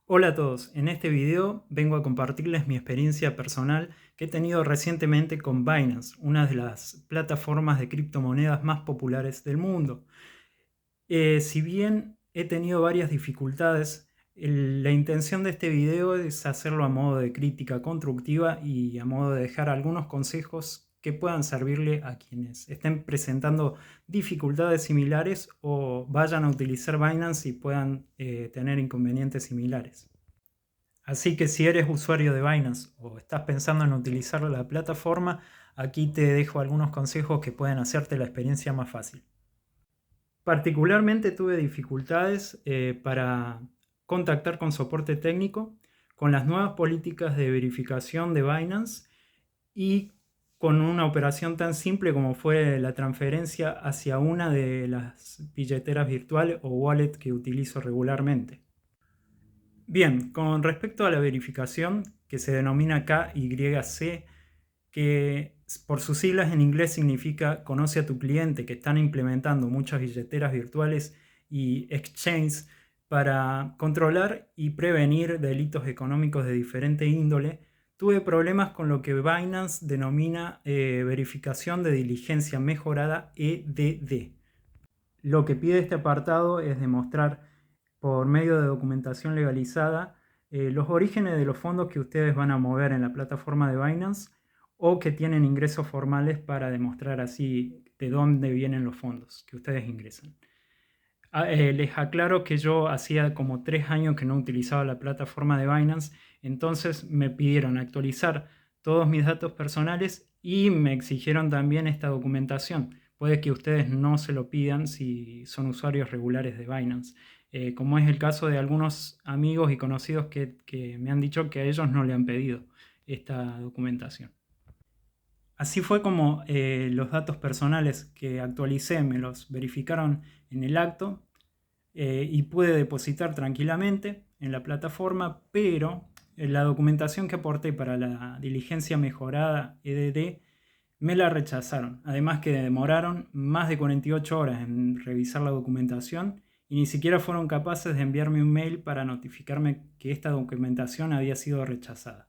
Hola a todos, en este video vengo a compartirles mi experiencia personal que he tenido recientemente con Binance, una de las plataformas de criptomonedas más populares del mundo. Si bien he tenido varias dificultades, la intención de este video es hacerlo a modo de crítica constructiva y a modo de dejar algunos consejos que puedan servirle a quienes estén presentando dificultades similares o vayan a utilizar Binance y puedan tener inconvenientes similares. Así que si eres usuario de Binance o estás pensando en utilizar la plataforma, aquí te dejo algunos consejos que pueden hacerte la experiencia más fácil. Particularmente tuve dificultades para contactar con soporte técnico, con las nuevas políticas de verificación de Binance y con una operación tan simple como fue la transferencia hacia una de las billeteras virtuales o wallet que utilizo regularmente. Bien, con respecto a la verificación, que se denomina KYC, que por sus siglas en inglés significa conoce a tu cliente, que están implementando muchas billeteras virtuales y exchanges para controlar y prevenir delitos económicos de diferente índole, tuve problemas con lo que Binance denomina verificación de diligencia mejorada EDD. Lo que pide este apartado es demostrar por medio de documentación legalizada los orígenes de los fondos que ustedes van a mover en la plataforma de Binance o que tienen ingresos formales para demostrar así de dónde vienen los fondos que ustedes ingresan. Les aclaro que yo hacía como 3 años que no utilizaba la plataforma de Binance, entonces me pidieron actualizar todos mis datos personales y me exigieron también esta documentación. Puede que ustedes no se lo pidan si son usuarios regulares de Binance, como es el caso de algunos amigos y conocidos que me han dicho que a ellos no le han pedido esta documentación. Así fue como los datos personales que actualicé me los verificaron en el acto y pude depositar tranquilamente en la plataforma, pero la documentación que aporté para la diligencia mejorada EDD me la rechazaron. Además que demoraron más de 48 horas en revisar la documentación y ni siquiera fueron capaces de enviarme un mail para notificarme que esta documentación había sido rechazada.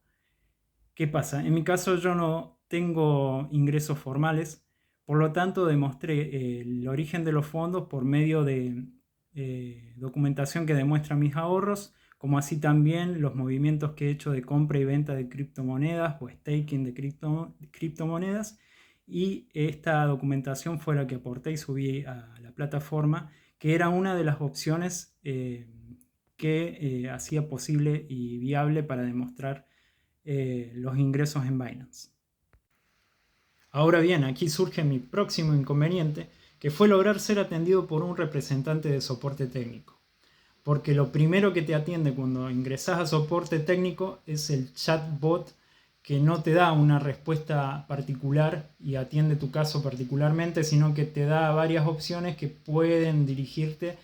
¿Qué pasa? En mi caso yo no tengo ingresos formales, por lo tanto demostré el origen de los fondos por medio de documentación que demuestra mis ahorros, como así también los movimientos que he hecho de compra y venta de criptomonedas o staking de criptomonedas. Y esta documentación fue la que aporté y subí a la plataforma, que era una de las opciones que hacía posible y viable para demostrar los ingresos en Binance. Ahora bien, aquí surge mi próximo inconveniente, que fue lograr ser atendido por un representante de soporte técnico. Porque lo primero que te atiende cuando ingresas a soporte técnico es el chatbot, que no te da una respuesta particular y atiende tu caso particularmente, sino que te da varias opciones que pueden dirigirte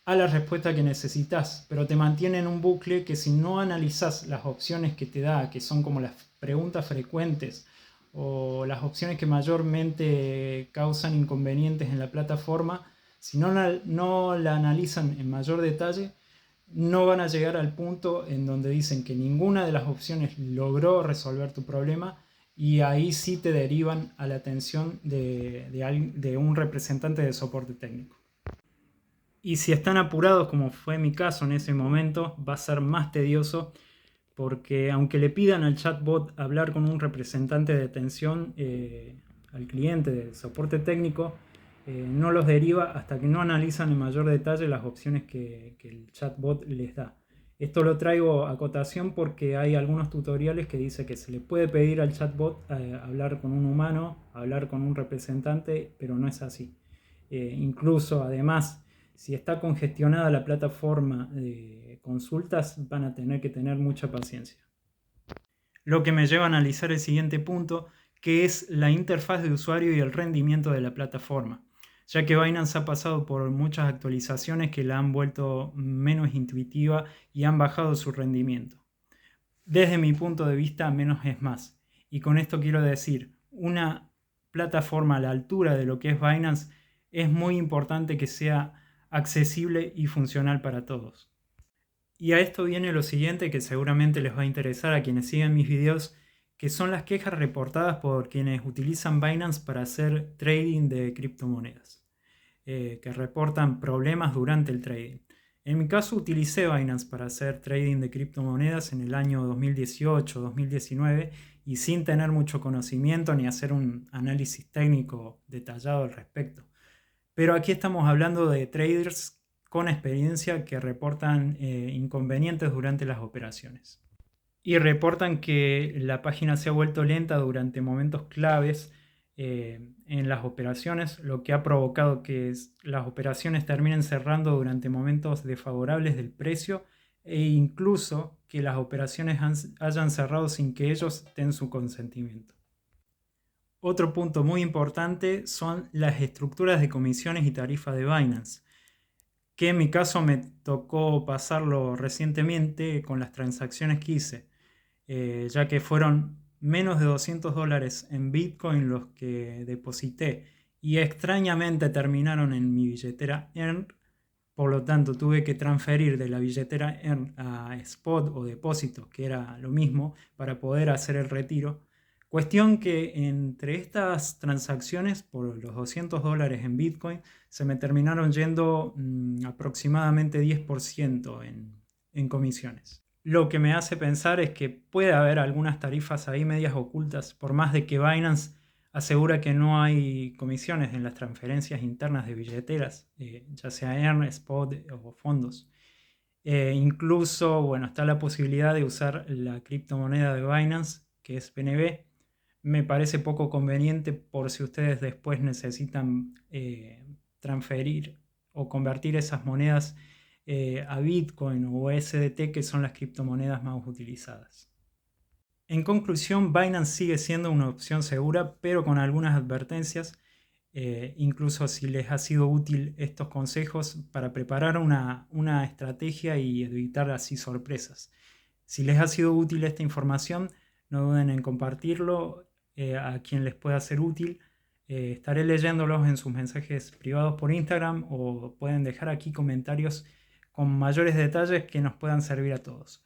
a la respuesta que necesitas, pero te mantiene en un bucle que si no analizas las opciones que te da, que son como las preguntas frecuentes o las opciones que mayormente causan inconvenientes en la plataforma, si no la analizan en mayor detalle, no van a llegar al punto en donde dicen que ninguna de las opciones logró resolver tu problema y ahí sí te derivan a la atención de un representante de soporte técnico. Y si están apurados, como fue mi caso en ese momento, va a ser más tedioso porque aunque le pidan al chatbot hablar con un representante de atención al cliente de soporte técnico, no los deriva hasta que no analizan en mayor detalle las opciones que el chatbot les da. Esto lo traigo a cotación porque hay algunos tutoriales que dice que se le puede pedir al chatbot hablar con un humano, hablar con un representante, pero no es así. Incluso además, si está congestionada la plataforma de consultas, van a tener que tener mucha paciencia. Lo que me lleva a analizar el siguiente punto, que es la interfaz de usuario y el rendimiento de la plataforma, ya que Binance ha pasado por muchas actualizaciones que la han vuelto menos intuitiva y han bajado su rendimiento. Desde mi punto de vista, menos es más. Y con esto quiero decir, una plataforma a la altura de lo que es Binance es muy importante que sea accesible y funcional para todos. Y a esto viene lo siguiente que seguramente les va a interesar a quienes siguen mis videos, que son las quejas reportadas por quienes utilizan Binance para hacer trading de criptomonedas, que reportan problemas durante el trading. En mi caso utilicé Binance para hacer trading de criptomonedas en el año 2018-2019 y sin tener mucho conocimiento ni hacer un análisis técnico detallado al respecto. Pero aquí estamos hablando de traders con experiencia que reportan inconvenientes durante las operaciones. Y reportan que la página se ha vuelto lenta durante momentos claves en las operaciones, lo que ha provocado que las operaciones terminen cerrando durante momentos desfavorables del precio e incluso que las operaciones hayan cerrado sin que ellos den su consentimiento. Otro punto muy importante son las estructuras de comisiones y tarifas de Binance, que en mi caso me tocó pasarlo recientemente con las transacciones que hice, ya que fueron menos de $200 en Bitcoin los que deposité y extrañamente terminaron en mi billetera EARN. Por lo tanto, tuve que transferir de la billetera EARN a Spot o depósito, que era lo mismo, para poder hacer el retiro. Cuestión que entre estas transacciones, por los $200 en Bitcoin, se me terminaron yendo aproximadamente 10% en comisiones. Lo que me hace pensar es que puede haber algunas tarifas ahí medias ocultas, por más de que Binance asegura que no hay comisiones en las transferencias internas de billeteras, ya sea EARN, Spot o fondos. Incluso, bueno, está la posibilidad de usar la criptomoneda de Binance, que es BNB. Me parece poco conveniente por si ustedes después necesitan transferir o convertir esas monedas a Bitcoin o USDT, que son las criptomonedas más utilizadas. En conclusión, Binance sigue siendo una opción segura, pero con algunas advertencias, incluso si les ha sido útil estos consejos para preparar una estrategia y evitar así sorpresas. Si les ha sido útil esta información, no duden en compartirlo a quien les pueda ser útil. Estaré leyéndolos en sus mensajes privados por Instagram o pueden dejar aquí comentarios con mayores detalles que nos puedan servir a todos.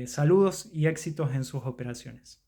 Saludos y éxitos en sus operaciones.